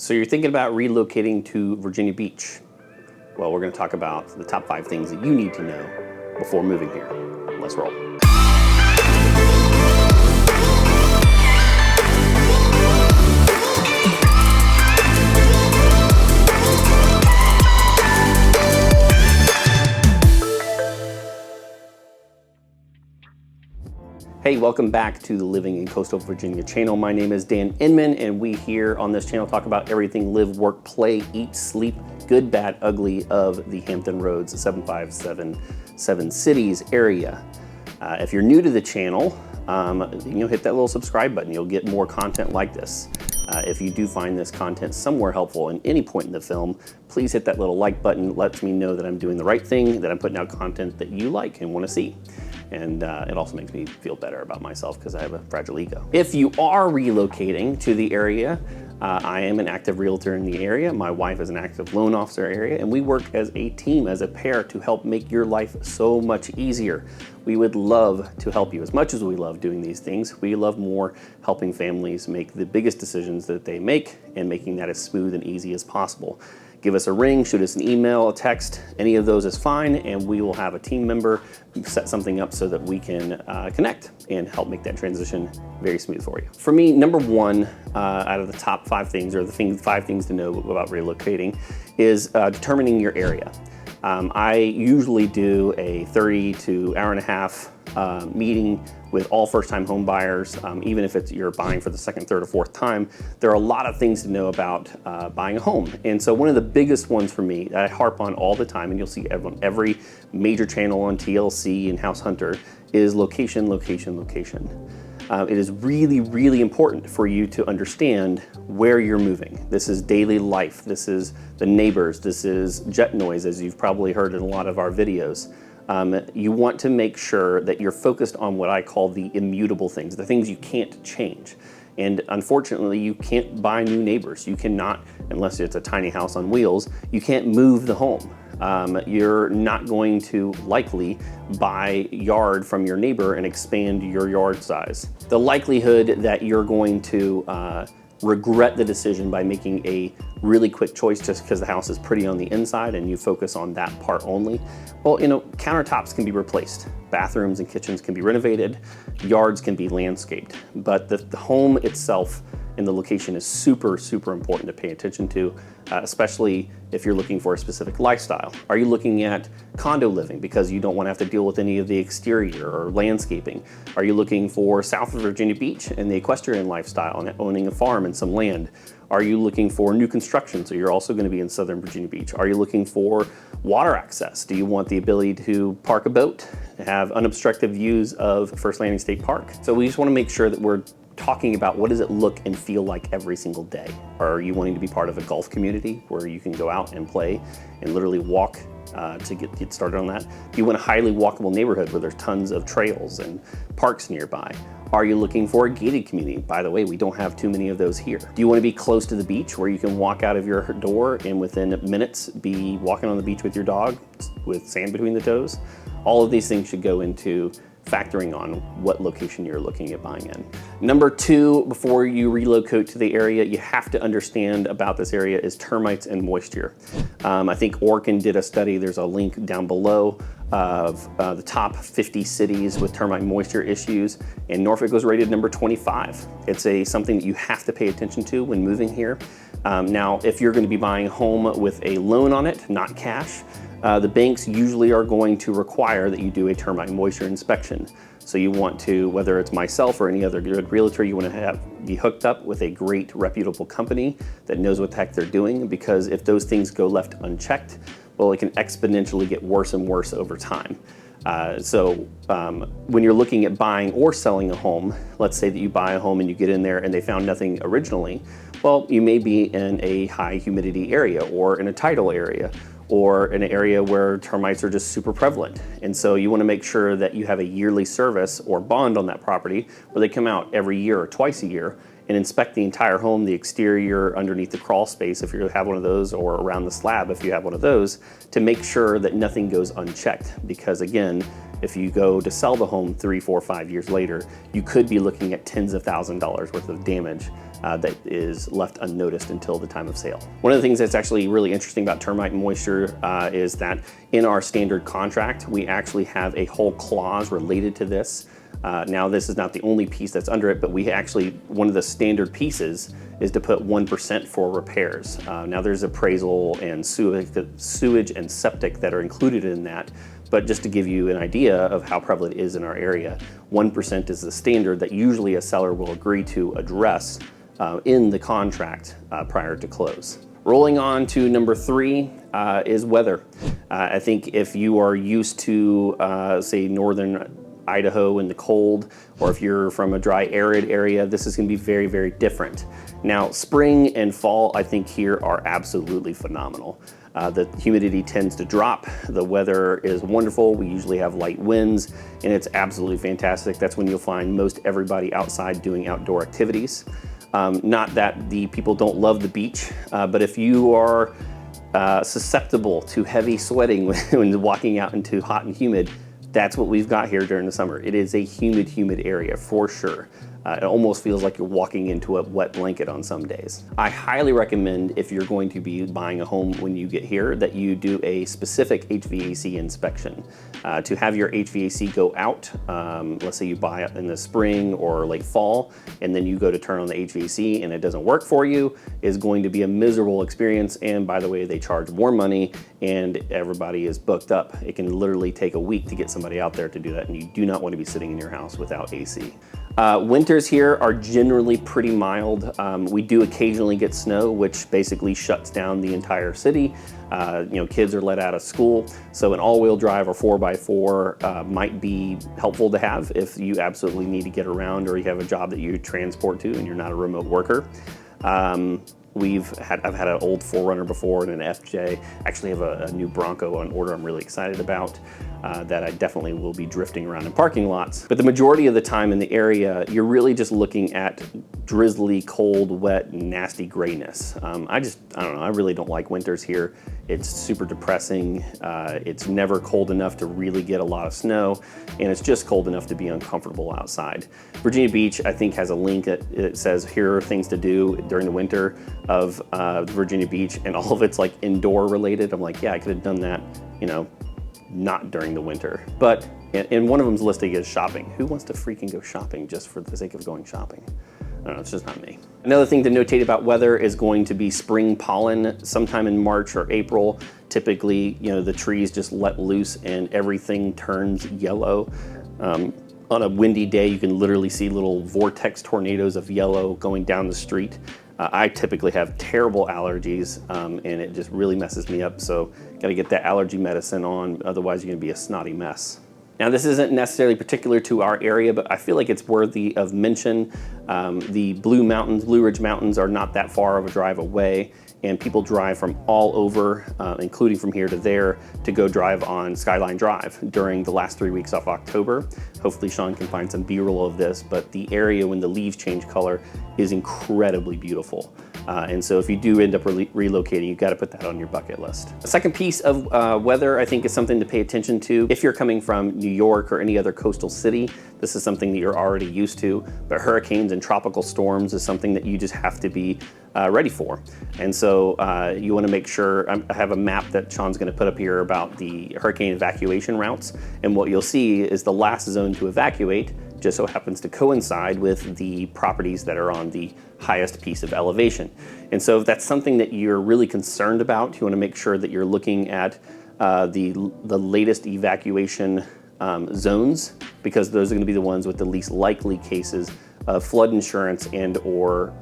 So you're thinking about relocating to Virginia Beach. Well, we're going to talk about the top 5 things that you need to know before moving here. Let's roll. Hey, welcome back to the Living in Coastal Virginia channel. My name is Dan Inman, and we here on this channel talk about everything live, work, play, eat, sleep, good, bad, ugly of the Hampton Roads 7577 cities area. If you're new to the channel, hit that little subscribe button. You'll get more content like this. If you do find this content somewhere helpful in any point in the film, please hit that little like button. It lets me know that I'm doing the right thing, that I'm putting out content that you like and want to see. And it also makes me feel better about myself because I have a fragile ego. If you are relocating to the area, I am an active realtor in the area. My wife is an active loan officer area, and we work as a team, as a pair, to help make your life so much easier. We would love to help you as much as we love doing these things. We love more helping families make the biggest decisions that they make and making that as smooth and easy as possible. Give us a ring, shoot us an email, a text, any of those is fine, and we will have a team member set something up so that we can connect and help make that transition very smooth for you. For me, number one out of the top 5 things, or the 5 things to know about relocating, is determining your area. I usually do a 30 to hour and a half meeting with all first-time home buyers. Even if you're buying for the second, third, or fourth time, there are a lot of things to know about buying a home. And so one of the biggest ones for me that I harp on all the time, and you'll see every major channel on TLC and House Hunter, is location, location, location. It is really, really important for you to understand where you're moving. This is daily life. This is the neighbors. This is jet noise, as you've probably heard in a lot of our videos. You want to make sure that you're focused on what I call the immutable things, the things you can't change. And unfortunately, you can't buy new neighbors. You cannot, unless it's a tiny house on wheels, you can't move the home. You're not going to likely buy yard from your neighbor and expand your yard size. The likelihood that you're going to regret the decision by making a really quick choice just because the house is pretty on the inside and you focus on that part only, well, countertops can be replaced. Bathrooms and kitchens can be renovated. Yards can be landscaped. But the home itself and the location is super, super important to pay attention to, especially if you're looking for a specific lifestyle. Are you looking at condo living because you don't want to have to deal with any of the exterior or landscaping? Are you looking for south of Virginia Beach and the equestrian lifestyle and owning a farm and some land? Are you looking for new construction, so you're also going to be in southern Virginia Beach? Are you looking for water access? Do you want the ability to park a boat, have unobstructed views of First Landing State Park? So we just want to make sure that we're talking about what does it look and feel like every single day. Are you wanting to be part of a golf community where you can go out and play and literally walk to get started on that? Do you want a highly walkable neighborhood where there's tons of trails and parks nearby? Are you looking for a gated community? By the way, we don't have too many of those here. Do you want to be close to the beach where you can walk out of your door and within minutes be walking on the beach with your dog with sand between the toes? All of these things should go into factoring on what location you're looking at buying in. Number 2, before you relocate to the area, you have to understand about this area is termites and moisture. I think Orkin did a study, there's a link down below, of the top 50 cities with termite moisture issues, and Norfolk was rated number 25. It's something that you have to pay attention to when moving here. Now, if you're going to be buying a home with a loan on it, not cash, the banks usually are going to require that you do a termite moisture inspection. So you want to, whether it's myself or any other good realtor, you want to be hooked up with a great reputable company that knows what the heck they're doing, because if those things go left unchecked, well, it can exponentially get worse and worse over time. When you're looking at buying or selling a home, let's say that you buy a home and you get in there and they found nothing originally, well, you may be in a high humidity area or in a tidal area, or an area where termites are just super prevalent. And so you want to make sure that you have a yearly service or bond on that property where they come out every year or twice a year and inspect the entire home, the exterior, underneath the crawl space if you have one of those, or around the slab if you have one of those, to make sure that nothing goes unchecked. Because again, if you go to sell the home 3, 4, 5 years later, you could be looking at tens of thousands of dollars worth of damage that is left unnoticed until the time of sale. One of the things that's actually really interesting about Termite Moisture is that in our standard contract, we actually have a whole clause related to this. Now, this is not the only piece that's under it, but we actually, one of the standard pieces is to put 1% for repairs. Now, there's appraisal and sewage and septic that are included in that. But just to give you an idea of how prevalent it is in our area, 1% is the standard that usually a seller will agree to address in the contract prior to close. Rolling on to number 3 is weather. I think if you are used to, say, northern Idaho in the cold, or if you're from a dry, arid area, this is gonna be very, very different. Now, spring and fall, I think here are absolutely phenomenal. The humidity tends to drop. The weather is wonderful. We usually have light winds, and it's absolutely fantastic. That's when you'll find most everybody outside doing outdoor activities. Not that the people don't love the beach, but if you are susceptible to heavy sweating when walking out into hot and humid, that's what we've got here during the summer. It is a humid area for sure. It almost feels like you're walking into a wet blanket on some days. I highly recommend, if you're going to be buying a home when you get here, that you do a specific HVAC inspection. To have your HVAC go out, let's say you buy it in the spring or late fall, and then you go to turn on the HVAC and it doesn't work for you, is going to be a miserable experience. And by the way, they charge more money and everybody is booked up. It can literally take a week to get somebody out there to do that, and you do not want to be sitting in your house without AC. Winters here are generally pretty mild. We do occasionally get snow, which basically shuts down the entire city. Kids are let out of school, so an all-wheel drive or 4x4 might be helpful to have if you absolutely need to get around, or you have a job that you transport to and you're not a remote worker. I've had an old 4Runner before and an FJ. Actually have a new Bronco on order I'm really excited about that I definitely will be drifting around in parking lots. But the majority of the time in the area, you're really just looking at drizzly, cold, wet, nasty grayness. I don't know, I really don't like winters here. It's super depressing. It's never cold enough to really get a lot of snow, and it's just cold enough to be uncomfortable outside. Virginia Beach, I think, has a link that it says, here are things to do during the winter of Virginia Beach, and all of it's like indoor related. I'm like, yeah, I could have done that, not during the winter. But, and one of them's listed as shopping. Who wants to freaking go shopping just for the sake of going shopping? I don't know, it's just not me. Another thing to notate about weather is going to be spring pollen sometime in March or April. Typically, the trees just let loose and everything turns yellow. On a windy day, you can literally see little vortex tornadoes of yellow going down the street. I typically have terrible allergies, and it just really messes me up. So gotta get that allergy medicine on, otherwise you're gonna be a snotty mess. Now, this isn't necessarily particular to our area, but I feel like it's worthy of mention. The Blue Ridge Mountains are not that far of a drive away, and people drive from all over, including from here to there, to go drive on Skyline Drive during the last 3 weeks of October. Hopefully Sean can find some B-roll of this, but the area when the leaves change color is incredibly beautiful. And so if you do end up relocating, you've got to put that on your bucket list. The second piece of weather, I think, is something to pay attention to. If you're coming from New York or any other coastal city, this is something that you're already used to, but hurricanes and tropical storms is something that you just have to be ready for. And so you want to make sure, I have a map that Sean's going to put up here about the hurricane evacuation routes, and what you'll see is the last zone to evacuate just so happens to coincide with the properties that are on the highest piece of elevation. And so if that's something that you're really concerned about, you want to make sure that you're looking at the latest evacuation zones, because those are going to be the ones with the least likely cases of flood insurance and or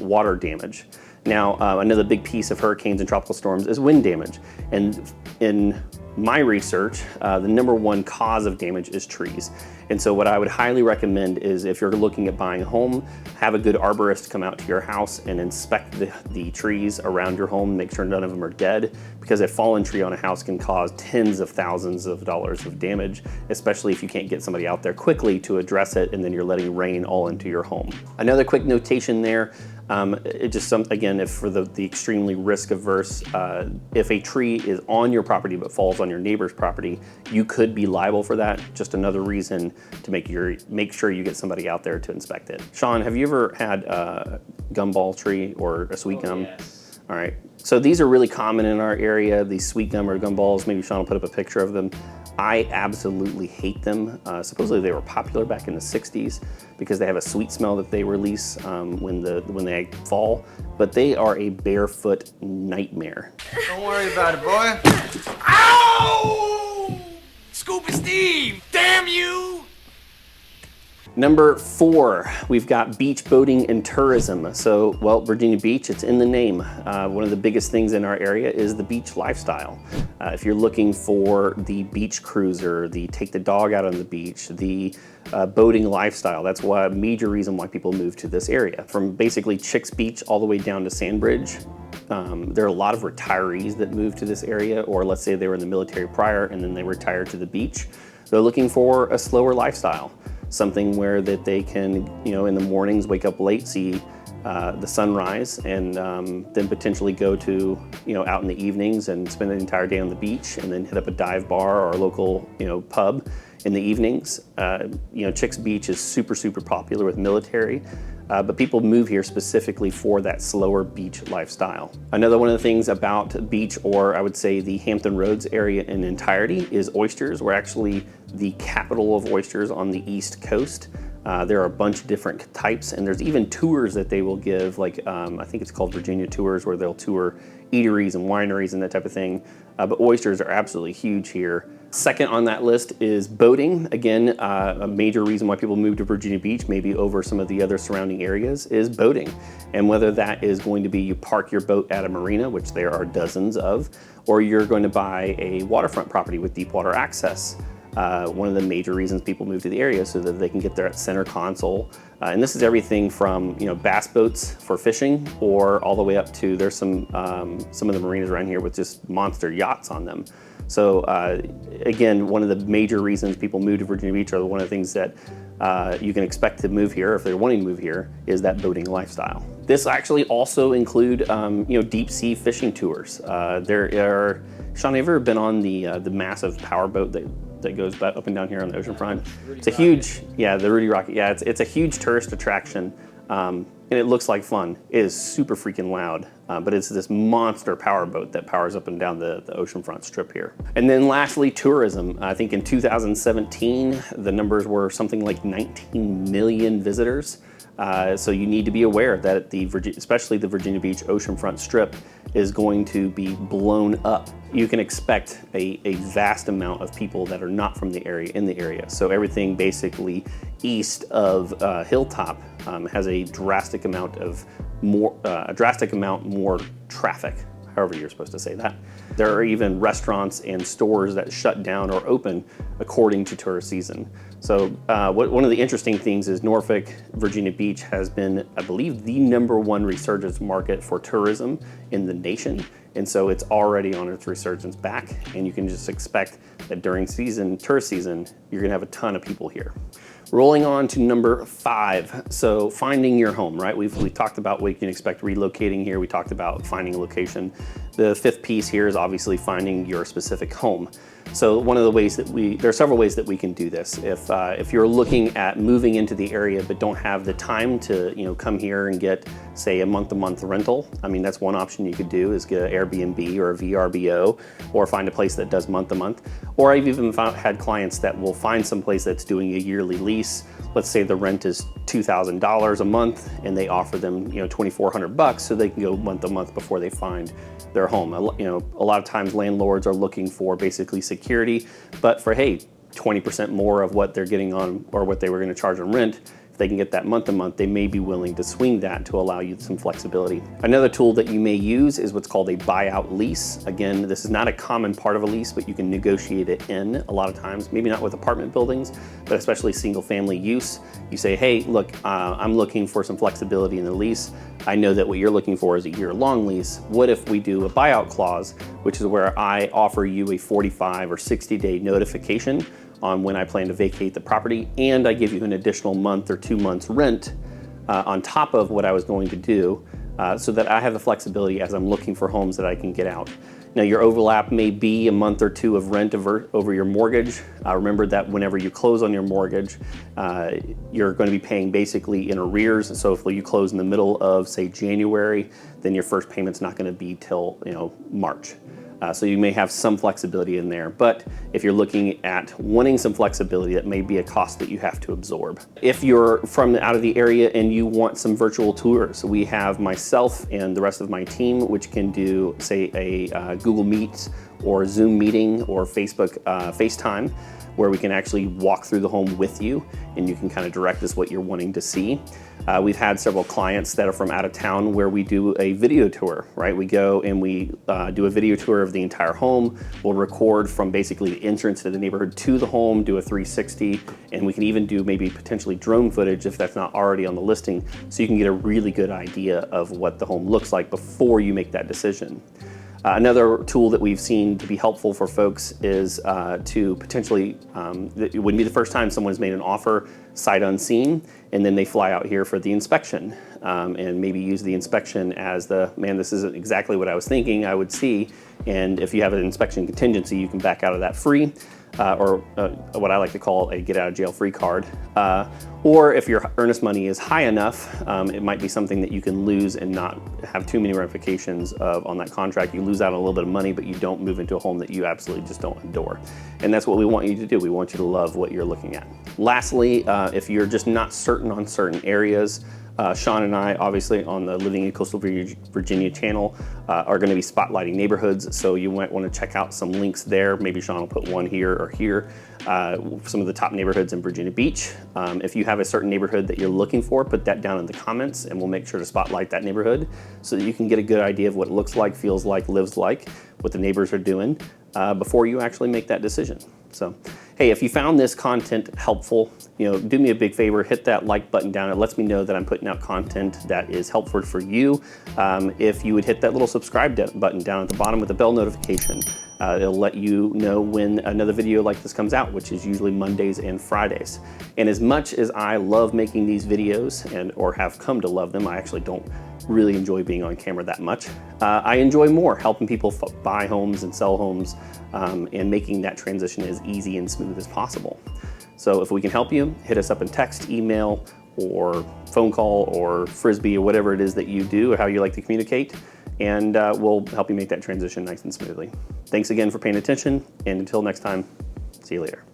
water damage. Now, another big piece of hurricanes and tropical storms is wind damage. And in my research, the #1 cause of damage is trees. And so what I would highly recommend is if you're looking at buying a home, have a good arborist come out to your house and inspect the trees around your home, make sure none of them are dead, because a fallen tree on a house can cause tens of thousands of dollars of damage, especially if you can't get somebody out there quickly to address it, and then you're letting rain all into your home. Another quick notation there, again, if for the extremely risk averse, if a tree is on your property but falls on your neighbor's property, you could be liable for that. Just another reason to make sure you get somebody out there to inspect it. Sean, have you ever had a gumball tree or a sweet gum? Yes. All right, so these are really common in our area, these sweet gum or gumballs. Maybe Sean will put up a picture of them. I absolutely hate them. Supposedly they were popular back in the 60s because they have a sweet smell that they release when they fall, but they are a barefoot nightmare. Don't worry about it, boy. Ow! Scoopy Steve, damn you! Number 4, we've got beach boating and tourism. So, well, Virginia Beach, it's in the name. One of the biggest things in our area is the beach lifestyle. If you're looking for the beach cruiser, the take the dog out on the beach, the boating lifestyle, that's a major reason why people move to this area. From basically Chicks Beach all the way down to Sandbridge, there are a lot of retirees that move to this area, or let's say they were in the military prior and then they retired to the beach. They're looking for a slower lifestyle. Something where that they can, in the mornings wake up late, see the sunrise, and then potentially go to, out in the evenings and spend the entire day on the beach, and then hit up a dive bar or a local, pub in the evenings. Chicks Beach is super, super popular with military, but people move here specifically for that slower beach lifestyle. Another one of the things about beach, or I would say the Hampton Roads area in entirety, is oysters. We're actually the capital of oysters on the East Coast. There are a bunch of different types, and there's even tours that they will give, like I think it's called Virginia Tours, where they'll tour eateries and wineries and that type of thing. But oysters are absolutely huge here. Second on that list is boating. Again, a major reason why people move to Virginia Beach, maybe over some of the other surrounding areas, is boating. And whether that is going to be you park your boat at a marina, which there are dozens of, or you're going to buy a waterfront property with deep water access. One of the major reasons people move to the area so that they can get there at center console. And this is everything from bass boats for fishing, or all the way up to there's some of the marinas around here with just monster yachts on them. So again, one of the major reasons people move to Virginia Beach, or one of the things that you can expect to move here, if they're wanting to move here, is that boating lifestyle. This actually also include deep sea fishing tours. There are, Sean, have you ever been on the massive power boat that goes up and down here on the ocean front? It's a huge, the Rudy Rocket. Yeah, it's a huge tourist attraction, and it looks like fun. It is super freaking loud, but it's this monster power boat that powers up and down the oceanfront strip here. And then lastly, tourism. I think in 2017, the numbers were something like 19 million visitors. So you need to be aware that especially the Virginia Beach oceanfront strip is going to be blown up. You can expect a vast amount of people that are not from the area in the area. So everything basically east of Hilltop has a drastic amount more traffic, however you're supposed to say that. There are even restaurants and stores that shut down or open according to tourist season. So one of the interesting things is Norfolk, Virginia Beach has been, I believe, the #1 resurgence market for tourism in the nation. And so it's already on its resurgence back, and you can just expect that during tourist season, you're gonna have a ton of people here. Rolling on to number 5. So finding your home, right? We've talked about what you can expect relocating here. We talked about finding a location. The 5th piece here is obviously finding your specific home. So one of the ways that there are several ways that we can do this. If you're looking at moving into the area but don't have the time to come here and get, say, a month-to-month rental, I mean, that's one option you could do, is get an Airbnb or a VRBO, or find a place that does month-to-month. Or I've even had clients that will find some place that's doing a yearly lease. Let's say the rent is $2,000 a month, and they offer them $2,400 so they can go month-to-month before they find their home. A lot of times landlords are looking for basically security, but for 20% more of what they're getting on, or what they were going to charge on rent, if they can get that month to month, they may be willing to swing that to allow you some flexibility. Another tool that you may use is what's called a buyout lease. Again, this is not a common part of a lease, but you can negotiate it in a lot of times, maybe not with apartment buildings, but especially single family use. You say, hey, look, I'm looking for some flexibility in the lease. I know that what you're looking for is a year-long lease. What if we do a buyout clause, which is where I offer you a 45 or 60-day notification on when I plan to vacate the property, and I give you an additional month or 2 months rent on top of what I was going to do, so that I have the flexibility as I'm looking for homes that I can get out. Now, your overlap may be a month or two of rent over your mortgage. Remember that whenever you close on your mortgage, you're going to be paying basically in arrears. So if you close in the middle of, say, January, then your first payment's not going to be till March. So you may have some flexibility in there, but if you're looking at wanting some flexibility, that may be a cost that you have to absorb. If you're from out of the area and you want some virtual tours, we have myself and the rest of my team, which can do, say, a Google Meet or Zoom meeting or Facebook FaceTime, where we can actually walk through the home with you and you can kind of direct us what you're wanting to see. We've had several clients that are from out of town where we do a video tour, right? We go and we do a video tour of the entire home. We'll record from basically the entrance to the neighborhood to the home, do a 360, and we can even do maybe potentially drone footage if that's not already on the listing, so you can get a really good idea of what the home looks like before you make that decision. Another tool that we've seen to be helpful for folks is to potentially, it wouldn't be the first time someone's made an offer sight unseen, and then they fly out here for the inspection, and maybe use the inspection as man, this isn't exactly what I was thinking I would see, and if you have an inspection contingency, you can back out of that free, or what I like to call a get out of jail free card. Or if your earnest money is high enough, it might be something that you can lose and not have too many ramifications on that contract. You lose out on a little bit of money, but you don't move into a home that you absolutely just don't adore. And that's what we want you to do. We want you to love what you're looking at. Lastly, if you're just not certain on certain areas, Sean and I, obviously on the Living in Coastal Virginia channel, are going to be spotlighting neighborhoods, so you might want to check out some links there. Maybe Sean will put one here or here, some of the top neighborhoods in Virginia Beach. If you have a certain neighborhood that you're looking for, put that down in the comments and we'll make sure to spotlight that neighborhood so that you can get a good idea of what it looks like, feels like, lives like, what the neighbors are doing before you actually make that decision. So, hey, if you found this content helpful, do me a big favor, hit that like button down. It lets me know that I'm putting out content that is helpful for you. If you would hit that little subscribe button down at the bottom with the bell notification, it'll let you know when another video like this comes out, which is usually Mondays and Fridays. And as much as I love making these videos or have come to love them, I actually don't really enjoy being on camera that much. I enjoy more helping people buy homes and sell homes, and making that transition as easy and smooth as possible. So if we can help you, hit us up in text, email, or phone call, or Frisbee, or whatever it is that you do, or how you like to communicate, and we'll help you make that transition nice and smoothly. Thanks again for paying attention, and until next time, see you later.